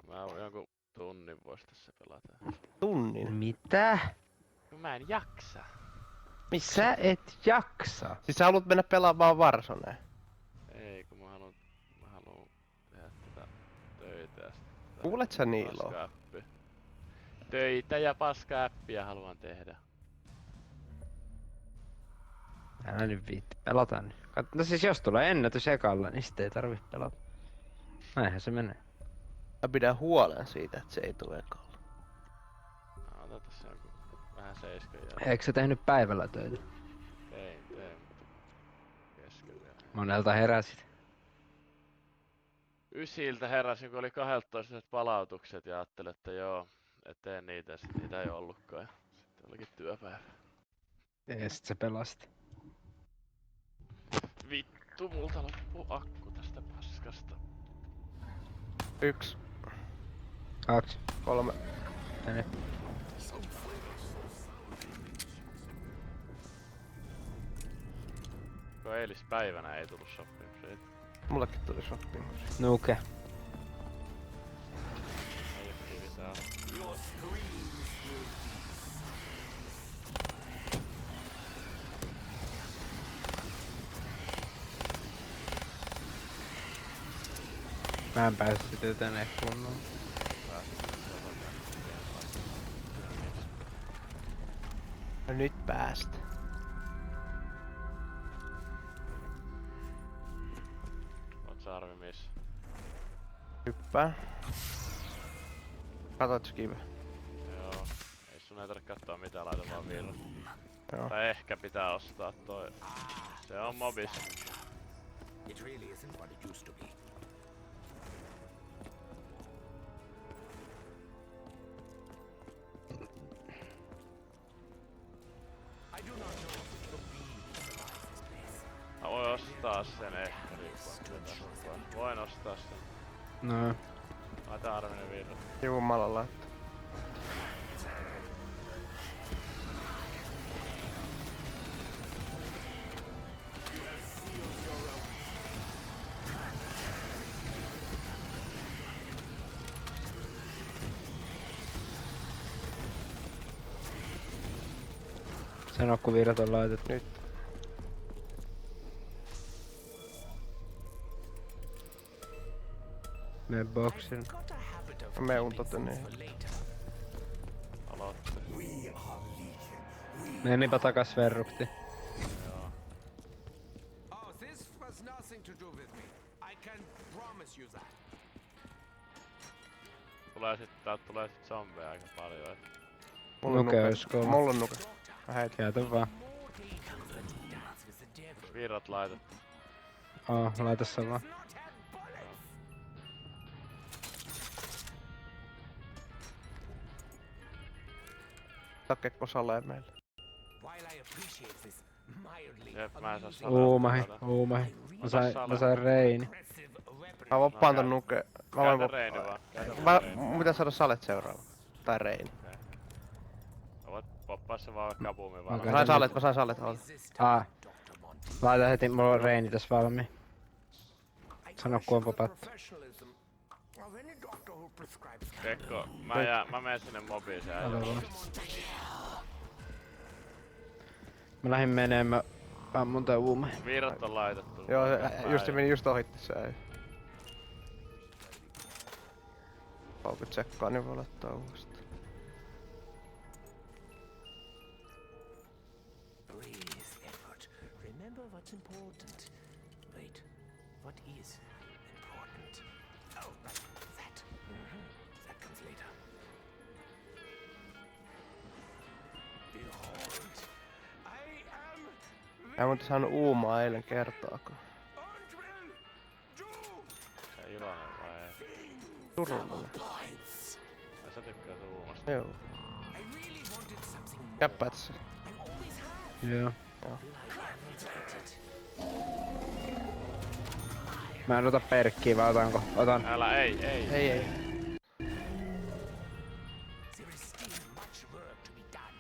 Mä jonkun tunnin vois tässä pelata. Tunnin? Mitä? No mä en jaksa. Miksi? Sä et jaksa. Siis sä haluat mennä pelaamaan Warzonea? Ei kun mä haluun tehdä tätä töitä ja sitten Kuulet sä Niiloa? paska-äppi. Töitä ja paska-äppiä haluan tehdä. Älä nyt viitti, pelataan nyt. No siis jos tulee ennätys ekalla, niin sitten ei tarvi pelata. Näinhän se menee. Mä pidän huolen siitä, että se ei tule ekalla. No, ota tässä joku vähän seiskon jälkeen. Eikö sä tehnyt päivällä töitä? Tein, mutta kesken vielä. Monelta heräsit. 9 heräsin, kun oli 12 palautukset ja ajattelin, että joo, eteen niitä ja sit niitä ei ollutkaan. Ja sitten olikin työpäivä. Ja sit sä pelasit. Vittu, multa loppuu akku tästä paskasta. 1, 2, 3. 4. Kun eilispäivänä ei tullut sopimuksia. Mullekin tuli sopimus. Nuke. Ei oo lisää. Mä en pääse sitä tänne kunnolla. No nyt päästä. Oot sä Arvi missä? Hyppää. Katot skive. Joo. Ei sun ei tarvitse katsoa mitään, laita vaan virran. Joo. Tai ehkä pitää ostaa toi. Se on mobis. It really isn't what it used to be. I do not know if the bee survives this place. Mä voin ostaa sen ehkä riippuen. Voin ostaa sen. No. Laita Arvinen virran. Jumala laittaa. Sano kun virrat on laitettu. Nyt. Mene boksin. I've got a habit of Mä menen keeping tänne. things for later. Aloitte. Menipä takas verrukti. Joo. Oh, this was nothing to do with me. I can promise you that. Täältä tulee sit zombeja aika paljon. Et Mulla on Nuke nuke. olisi kova. Mulla on nuke. Mä heitän. Käytä vaan. More dangerous than dance with the devil. virrat laitettu. Laita se vaan. Not have bullets. Takekko salee meille. While I appreciate this mildly Jep, mä en saa amusing salaa. Uumahi. Ota Mä sain reini. aggressive weapon, Mä vappaan tän käy- nuke. Mä Käytä voin reini vaan. Käytä reini. Mun pitää saada salet seuraava. Tai reini. Voit poppaa se vaan kapuumin vaan. Okei. Mä sain salet. Oota. Dr. Monty. Laita heti, mulla on reini tässä valmiin. I Sano, question kun on the popattu. professionalism of any doctor who prescribes Kekko, mä menen sinne mobiin sen Ota äijän. vaan. Mä lähdin meneen, mä ammun tää uumahi. Virrat on laitettu. Joo, se Mä meni just ohitti se äijä. Paukut tsekkaa, niin voi laittaa uudestaan. Breathe, Edward. Remember what's important. Wait, what is important? Oh, that. That comes later. Behold, I am Mä en saanut uumaa eilen kertaakaan. Andrel Ju Se iloinen vai ei? Surullinen. Ai sä tykkäät uumasta. Joo. I really wanted something more. Käppäät se. I always have. Joo. I haven't it. Mä en ota perkkiä, vai otanko? Otan. Älä, ei. Ei. There is still much work to be done.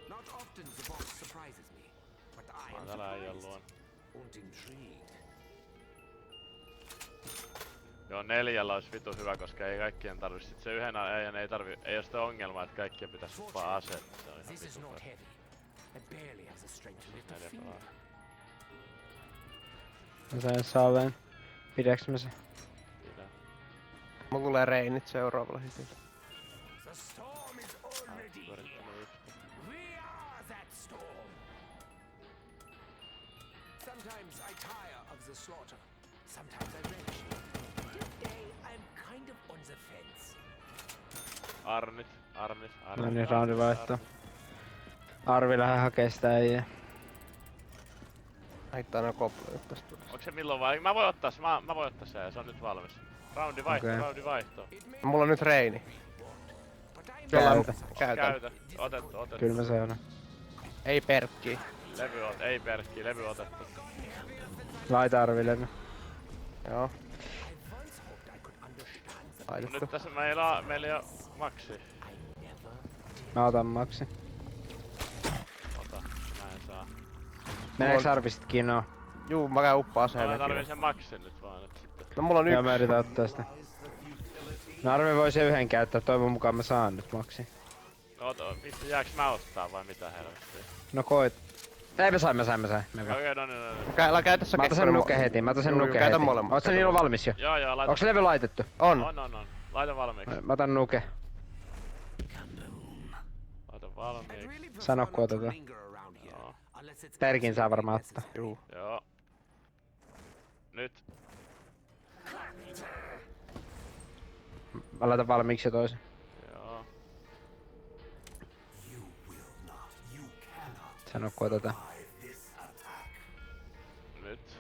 Not often the boss surprises me, but I Mä am täällä ei oo surprised. luon. Und quite intrigued. Joo, 4 olisi vitu hyvä, koska ei kaikkien tarvi. Sit se yhden äijän ei oo sitä ongelmaa, että kaikkien pitäis vaan aseet. Se on ihan This is vitu not hyvä. heavy. I barely have the strength to lift a 4 finger. pelaa. Mä sain saaleen. Pidäks mä se? Pidä. Mulla tulee reinit seuraavalla hitillä. The storm is already here. Yrittänyt yhtä. We are that storm. Sometimes I tire of the slaughter. Sometimes I relish it. Today I'm kind of on the fence. Arnit. No niin, roundi vaihto. Arvi lähde hakee sitä äijää. Haittaa nää koploja tästä. Onks se milloin vai? Mä voin ottaa se ja se on nyt valmis. Roundi vaihto, Okei. roundi vaihto. It may Mulla on nyt reini. but I'm Käytä. Käytän. Käytä. Otettu. Kyllä mä sanon. Ei perkkiä. Ei perkki, levy otettu. Laita Arvi levy. Joo, I once hoped I could understand the laitettu. Nyt tässä meillä ei oo maksi. Mä otan maksi. Ota, mä en saa. Meneeks Arvi sit kinoa? Juu, mä käyn uppaa Mä aseen. tarvin sen maksin nyt vaan nyt sitten. No mulla on Joo, mä yksi. yritän ottaa sitä. No Arvi voi sen yhden käyttää, toivon mukaan mä saan nyt maksi. No ota, vittu jääks mä ottaa vai mitä helvettiä? No koit. Ei mä sain. Mene. Okei, no niin. Älä käytä sä Mä otan sen nuke heti, Käytä molemmat. Oot sä niillä valmis jo? Joo, laita. Onks levy laitettu? On. On. Laita valmiiksi. Mä otan nuke. Laita I'd valmiiksi. really prefer Sano, not to kun otetaan. linger around here, Joo. unless it's Perkin saa varmaan ottaa. necessary. Juu. Joo. Nyt. Mä laitan valmiiksi jo toisen. Joo. Sano kun otetaan. Nyt.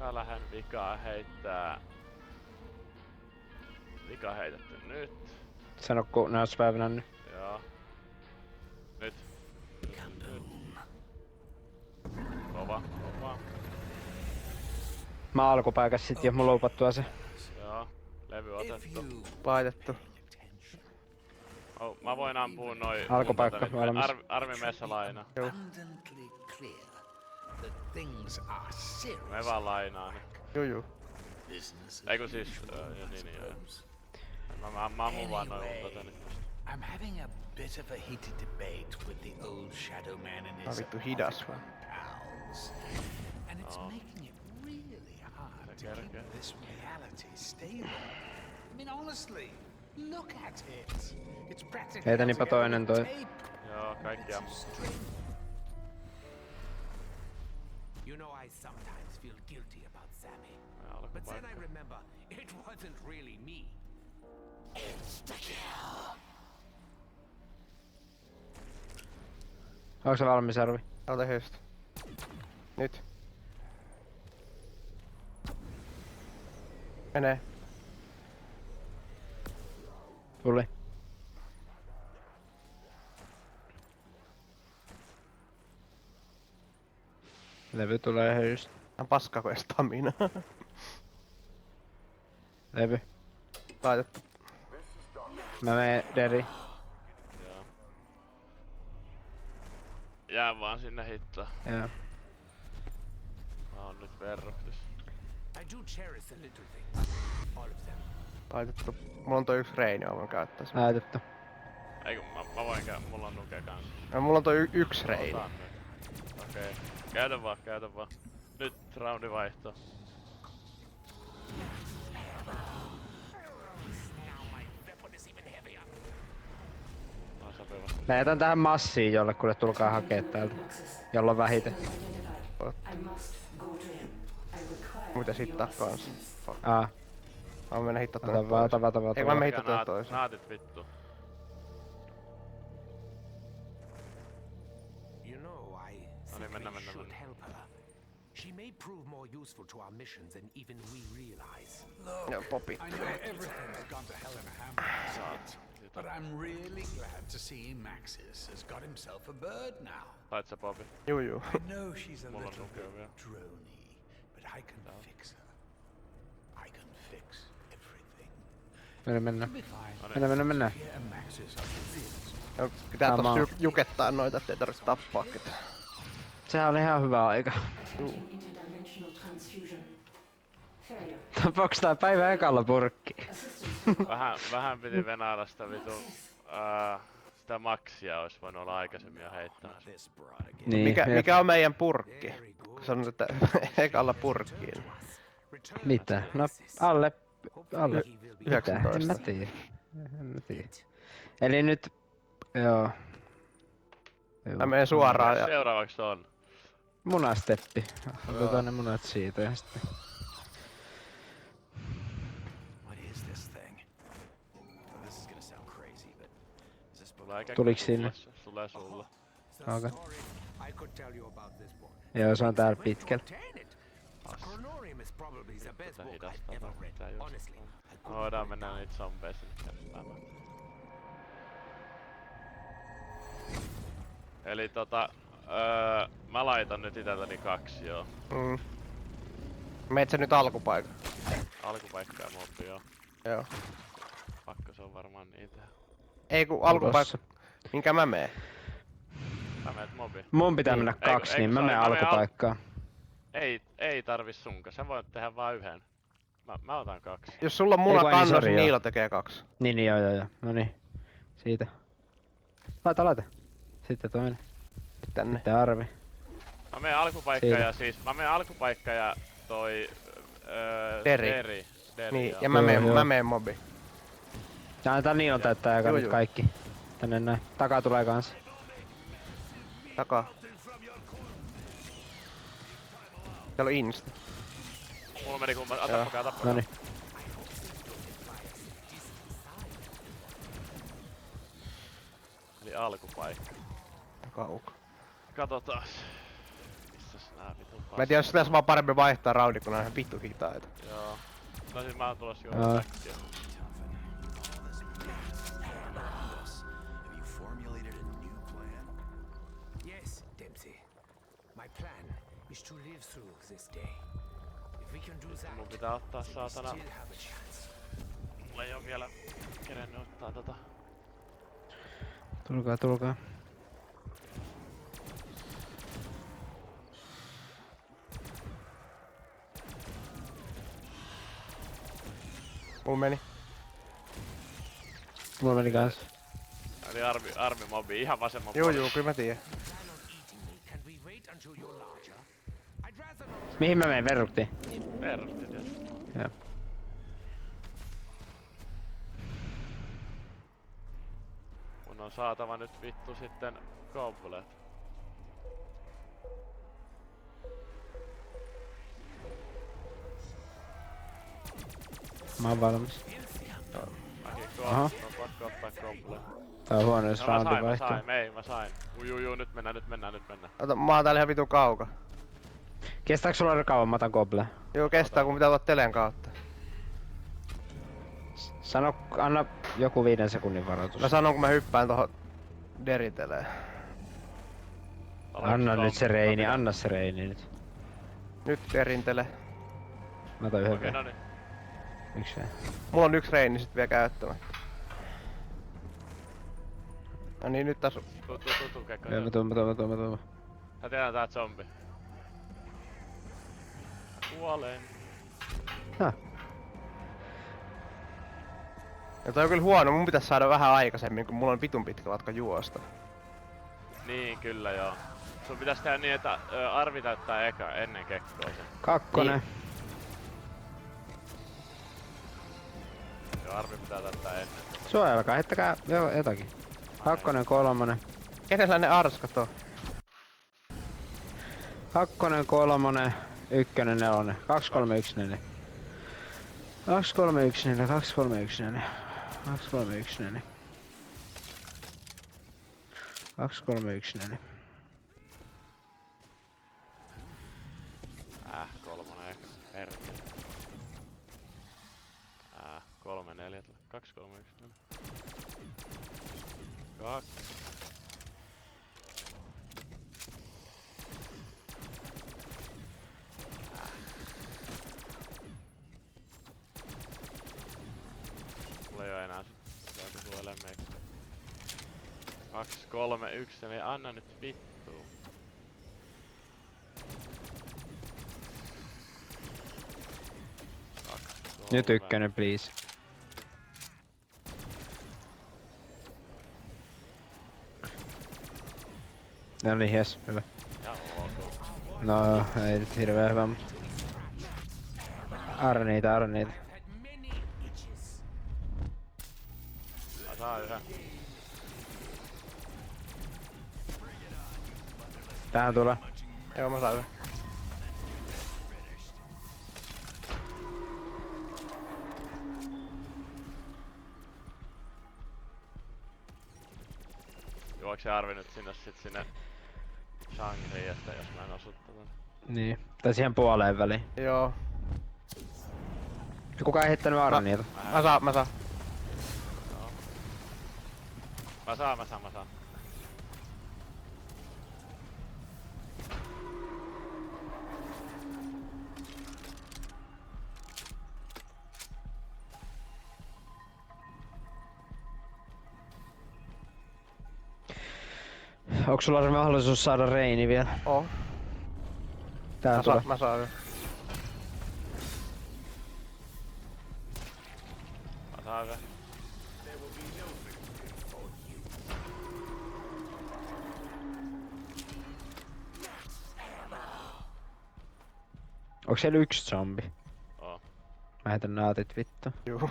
Mä lähden vikaa heittää. Vika heitetty nyt. Sano kun ne ois päivänä nyt. Joo. Nyt. Nyt. Kova. Mä alkupaikassa sit jo, mulla on upattu ase. Joo. Levy otettu. Laitettu. Oh, mä voin ampua noin. Alkupaikka valmis. Armi messa laina. Joo. Abundantly clear that things are serious. Me vaan lainaa nyt. Juu. Business Ei kun siis, joo. Mä ammun vaan noin tota nyt. I'm having a bit of a heated debate with the old shadow man and Tää his vittu hidas vaan. pals. And it's Oh. making it really hard to Okay. keep this reality stable. I mean, honestly, look at it. It's practically Heitänipä together toinen with toi. tape. Joo, kaikki ammu. You know, I sometimes feel guilty about Sammy. But then I remember, it wasn't really me. Onks se valmis Arvi? Ota just. Nyt. Menee. Tuli. Levy tulee ihan just. Tää on paska kuin stamina. Levy. Laitettu. Mä menen deri. Joo. Jää vaan sinne hittaa. Joo. Mä oon nyt verroktis. I do cherish the little things. All of them. Laitettu. Mulla on toi yksi reini, mä voin käyttää sen. Laitettu. Ei kun mä voin mulla on nuke kans. Ja mulla on toi yksi reini. Otan nyt. Okei. Käytä vaan. Nyt roundi vaihto. No sopiva. Lähetän tähän massiin jollekulle, tulkaa hakee täältä. Jolla on vähiten. Mitä hittaa kans? Fuck. Aa, Mä mennä hittaa ota tonne vaan, toiseen. ota vaan. Eikö mä mennä hittaa tonne Naat- toiseen? Naatit vittu. You know, I niin, mennä, simply should mennä. help her. She may prove more useful to our mission than even we realize. Joo, popi. I know everything's gone to hell in a handbasket, but I'm really glad to see Maxis has got himself a bird now. Sait sä Bobi? Juu. I know she's a Mulla on little nukea bit vielä. drony, but I can fix her. I can fix everything. Mennään. Be fine. Mennään. Here and Maxis are convinced. No, pitää Sama. tossa jukettaa noita, ettei tarvitse tappaa ketään. Sehän oli ihan hyvä aika. Interdimensional transfusion. Failure. Tapauks tää päivä ekalla purkki? Vähän piti venailla sitä sitä maksia olisi voinut olla aikaisemmin jo heittämässä. Niin, Mikä on meidän purkki? Kun sanoit, että ekalla purkkiin. Mitä? No alle. 19. En mä tiedä. Eli nyt... Joo. Mä menen suoraan ja... Seuraavaksi on. Munasteppi. Otetaan ne munat siitä ja sitten... What is this thing? This is gonna sound crazy, but is this Tuliks sinne? Tulee sulle. Okay. I could tell you about this book. Joo, se on täällä pitkällä. Obtain it. A Chronorium is probably the best book I've hidastaa ever tää read. pitää just. Honestly. I couldn't Voidaan put it mennä down. niitä zombeja sinne kertaamaan. Eli mä laitan nyt iteltäni 2 joo. Meet sä nyt alkupaikan. Alkupaikka ja mobbi joo. Joo. Pakko se on varmaan niin tehdä. Ei kun alkupaikka. Minkä mä meen? Mä meet mobi. Mun pitää mennä Eikö- 2, niin eikö mä se menen ole- mä menen alkupaikkaan. Ei tarvis sunkaan, sä voit tehdä vaan yhden. Mä otan 2. Jos sulla on muna Ei kun kannos, sori, niin joo. Niilo tekee 2. Niin, joo. No niin. Siitä. Laita. Sitten toinen. Tänne. Sitten Arvi. Mä menen alkupaikka Siinä. ja siis mä menen alkupaikka ja toi Deri. Deri Niin, joo. ja mä Joo. meen mobi. Ja annetaan Niilon täyttää aika Juu, nyt juu. kaikki. Tänne näin. Takaa tulee kans. Takaa. Täällä on insta. Mulla meni kumma, Joo. tappakaa. Noniin. Eli alkupaikka. Kauko. Katsotaas. Missäs nää vitun Mä en tiedä, jos tässä vaan paremmin vaihtaa raundi, kun nää on ihan vittu hitaita. Joo. No siis mä oon tulossa Joo. juuri äkkiä. Have you formulated a new plan? Yes, Dempsey. My plan is to live through this day. If we can do that, Mun pitää ottaa we saatana. still have a chance. Mulla ei oo vielä kerennyt ottaa Tulkaa. Mulla meni. Mulla meni kans. Eli armi mobi, ihan vasemman Juu, puolella. kyllä mä tiedän. Plan on eating me. Can we wait until you're larger? I'd rather not. Mihin mä menen verruktiin? Verrutti tietysti. Joo. Mun on saatava nyt vittu sitten goblet. Mä oon valmis. Mäkin Aha. on pakko ottaa goblet. Tää on huono, jos No raundi mä vaihtuu. sain. Mä sain. Juu, nyt mennään. Ota, mä oon täällä ihan vitun kauka. Kestääkö sulla kauan? Mä otan goble. Joo, kestää kun pitää olla telen kautta. Sano, anna joku 5 sekunnin varoitus. Mä sanon kun mä hyppään tohon deriteleen. Anna nyt se reini, anna se reini nyt. Nyt derintele. Mä otan yhden Okei, vielä. no niin. Yksi vielä. Mulla on 1 reini sit vielä käyttämättä. No niin, nyt taas... Tuu, Kekko. Joo, mä tuun. Mä tiedän tää zombi. Kuolen. Ja toi on kyllä huono, mun pitäis saada vähän aikaisemmin, kun mulla on vitun pitkä matka juosta. Niin, kyllä joo. Sun pitäis tehdä niin, että Arvi täyttää eka ennen Kekkoa sen. 2. Joo, Arvi pitää täyttää ennen. Suojelkaa, heittäkää jotakin. 2, 3. Kenellä ne arskat on? 2, 3, 1, 4. 2, 3, 1, 4. 2, 3, 1, 4. 2, 3, 1, 4. 2, 3, 1, 4. 2, 3, 1, 4. Kolmonen eka. Perkele. 3, 4. 2, 3, 1, 4. 2. Mulla 2, 3, 1, eli anna nyt vittuu. Nyt ykkönen, please. No niin, jes, hyvä. Ja ok. No, ei nyt hirveän hyvä, mut... Arniita. Had many itches. Mä saan yhä. Tähän tulee. Joo, mä saan yhden. Juoks se Arvi nyt sinne Shangriin, että jos mä en osu tätä. Niin. Tai siihen puoleen väliin. Joo. Kuka ei heittänyt Arniita? Mä saan. Joo. Mä saan. Onko sulla se mahdollisuus saada Reini vielä? Oo. Tää tulee. Mä saan yhden. Mä saan yhä. Onko siellä yksi zombi? Oo. Mä heitän naatit vittu. Juu.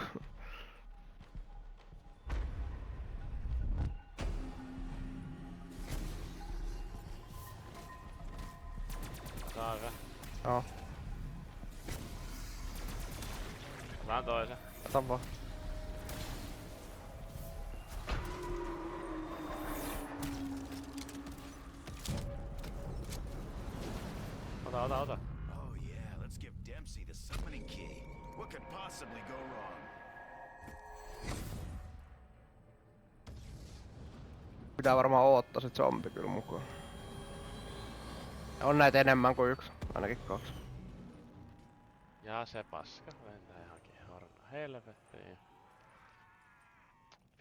Mä saan yhä. Joo. Mä saan toisen. Ota vaan. Ota. Oh yeah, let's give Dempsey the summoning key. What could possibly go wrong? Pitää varmaan oottaa se zombi kyllä mukaan. On näitä enemmän kuin yksi, ainakin 2. Ja se paska lentää johonkin horna helvettiin.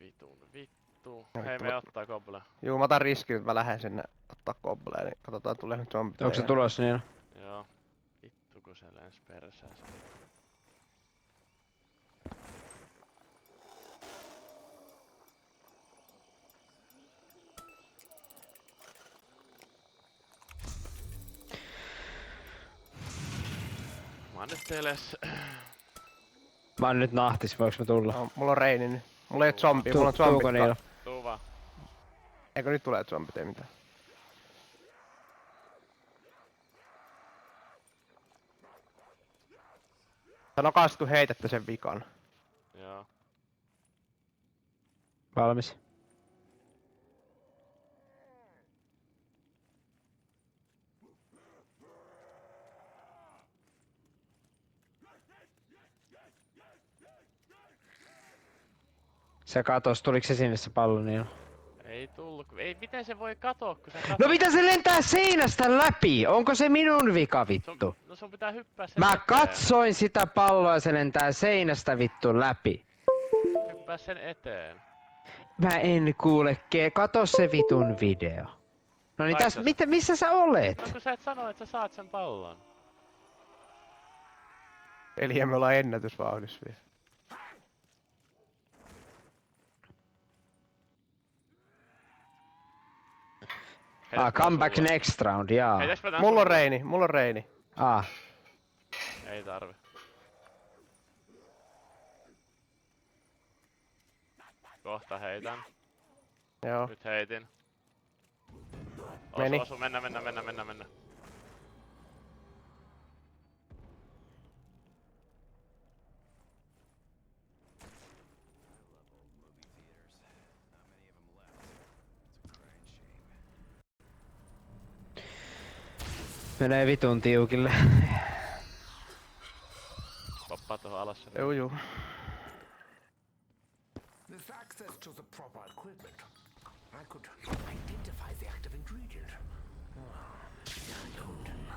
Vittu. No Hei, vittu, me ottaa Gobble. Juu, mä otan riskin, että mä lähden sinne ottaa Gobbleen, niin katsotaan tulee nyt zombi. Onko se tulossa niin? Joo. Vittu kun se lens perseessä. Mä oon nyt teles. Mä oon nyt nahtis, voiks mä tulla? No, mulla on Reini nyt. Mulla ei oo zombia, mulla on Tuuko zombit. niillä? Tuu vaan. Eikö nyt tulee zombit, ei mitään. Sanokaa sit kun heitätte sen vikan. Joo. Valmis. Se katos, tuliko se sinne se pallo niin? Ei tullu. Ei, miten se voi katoa, kun se No mitä se lentää seinästä läpi? Onko se minun vika vittu? No sun pitää hyppää sen Mä eteen. katsoin sitä palloa ja se lentää seinästä vittu läpi. Hyppää sen eteen. Mä en kuule, kato se vitun video. No niin Laita se. missä sä olet? No kun sä et sano, että sä saat sen pallon. Eli me ollaan ennätysvauhdissa vielä. Come back next round, jaa. Heitäks mä tän Mulla on sulle? Reini. Ei tarvi. Kohta heitän. Joo. Nyt heitin. Meni. Osu, mennä. Menee vitun tiukille. Poppaa tuohon alas sen. Juu. With access to the proper equipment, I could identify the active ingredient. I don't know.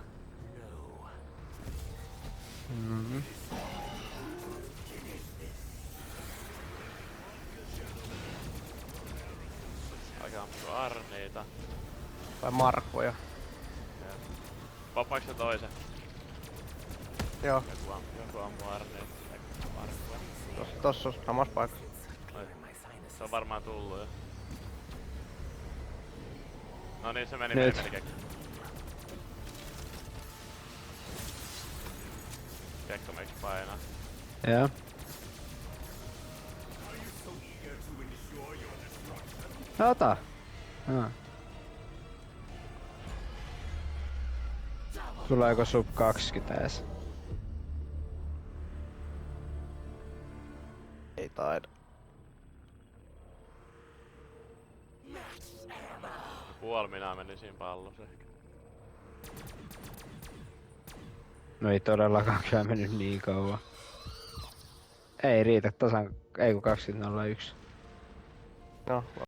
Aika Arniita. Vai markkoja. Poppaaks se toisen? Joo, Joku ampuu Arniita. Markkoja. tossa on samassa paikassa. Se on varmaan tullu jo. No niin, se meni Nyt. kekko. Kekko meiks painaa. Joo. No ota. Tuleeko sub 20 ees? Ei taida. Puoli minä menin siinä pallossa ehkä. No ei todellakaan kyllä mennyt niin kauan. Ei riitä tasan, ei kun 20.01. No,